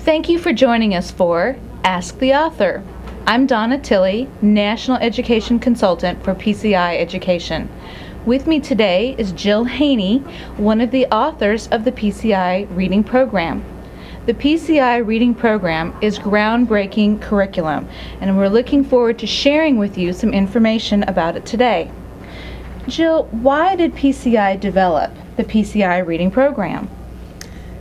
Thank you for joining us for Ask the Author. I'm Donna Tilley, National Education Consultant for PCI Education. With me today is Jill Haney, one of the authors of the PCI Reading Program. The PCI Reading Program is groundbreaking curriculum, and we're looking forward to sharing with you some information about it today. Jill, why did PCI develop the PCI Reading Program?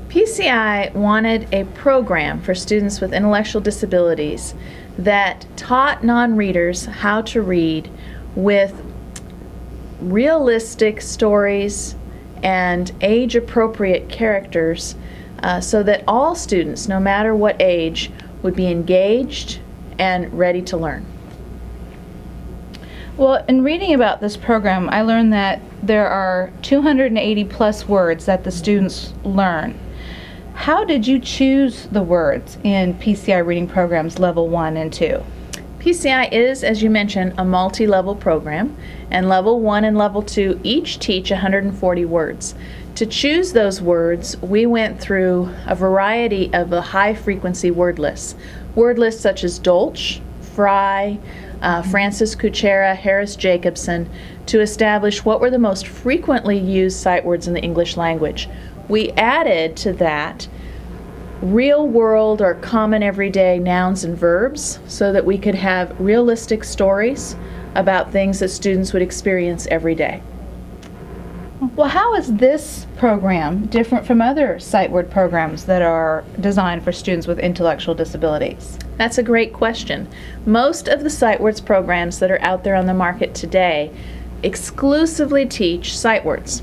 PCI wanted a program for students with intellectual disabilities that taught non-readers how to read with realistic stories and age-appropriate characters so that all students, no matter what age, would be engaged and ready to learn. Well, in reading about this program, I learned that there are 280 plus words that the students learn. How did you choose the words in PCI Reading Programs Level 1 and 2? PCI is, as you mentioned, a multi-level program, and Level 1 and Level 2 each teach 140 words. To choose those words, we went through a variety of the high-frequency word lists. Word lists such as Dolch, Fry, Francis Kuchera, Harris Jacobson, to establish what were the most frequently used sight words in the English language. We added to that real-world or common everyday nouns and verbs so that we could have realistic stories about things that students would experience every day. Well, how is this program different from other sight word programs that are designed for students with intellectual disabilities? That's a great question. Most of the sight words programs that are out there on the market today exclusively teach sight words.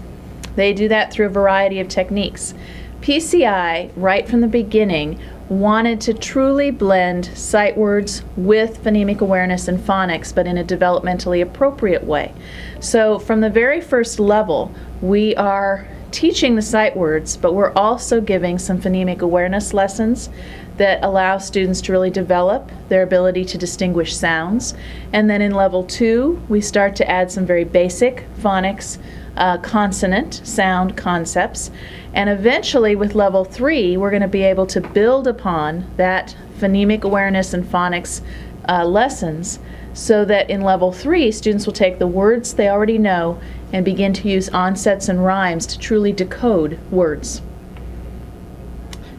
They do that through a variety of techniques. PCI, right from the beginning, wanted to truly blend sight words with phonemic awareness and phonics, but in a developmentally appropriate way. So from the very first level, we are teaching the sight words, but we're also giving some phonemic awareness lessons that allow students to really develop their ability to distinguish sounds. And then in Level 2, we start to add some very basic phonics, consonant sound concepts, and eventually with Level 3 we're going to be able to build upon that phonemic awareness and phonics lessons so that in Level 3 students will take the words they already know and begin to use onsets and rhymes to truly decode words.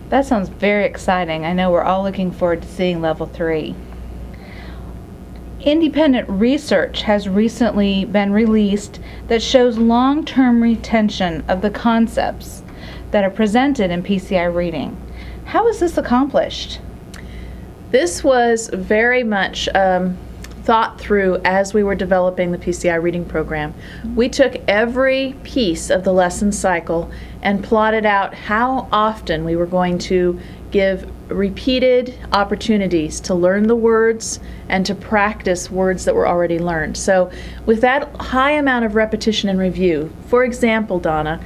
That sounds very exciting. I know we're all looking forward to seeing Level 3. Independent research has recently been released that shows long-term retention of the concepts that are presented in PCI reading. How is this accomplished? This was very much thought through as we were developing the PCI reading program. We took every piece of the lesson cycle and plotted out how often we were going to give repeated opportunities to learn the words and to practice words that were already learned. So with that high amount of repetition and review, for example, Donna,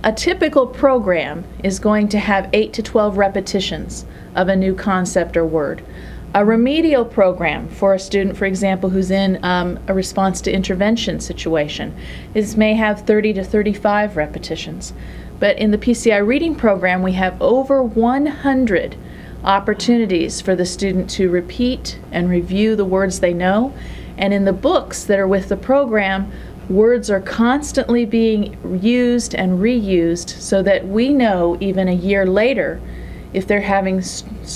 a typical program is going to have 8 to 12 repetitions of a new concept or word. A remedial program for a student, for example, who's in a response to intervention situation, may have 30 to 35 repetitions. But in the PCI reading program, we have over 100 opportunities for the student to repeat and review the words they know. And in the books that are with the program, words are constantly being used and reused so that we know even a year later if they're having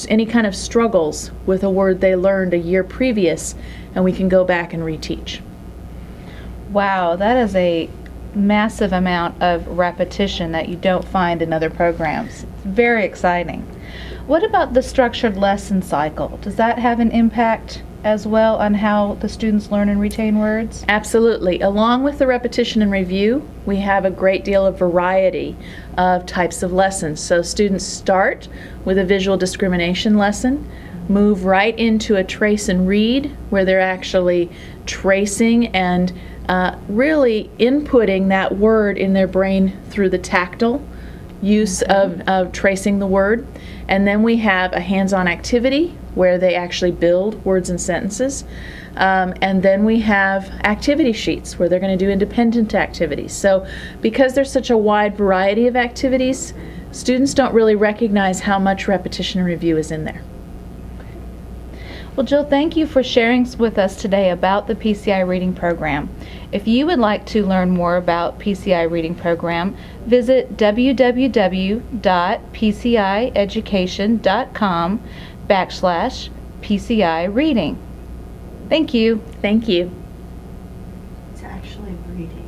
any kind of struggles with a word they learned a year previous, and we can go back and reteach. Wow, that is a massive amount of repetition that you don't find in other programs. It's very exciting. What about the structured lesson cycle? Does that have an impact as well on how the students learn and retain words? Absolutely. Along with the repetition and review, we have a great deal of variety of types of lessons. So students start with a visual discrimination lesson, move right into a trace and read, where they're actually tracing and really inputting that word in their brain through the tactile use of tracing the word. And then we have a hands-on activity where they actually build words and sentences. And then we have activity sheets where they're going to do independent activities. So because there's such a wide variety of activities, students don't really recognize how much repetition and review is in there. Well, Jill, thank you for sharing with us today about the PCI reading program. If you would like to learn more about PCI reading program, visit www.pcieducation.com/PCI reading. Thank you. Thank you. It's actually reading.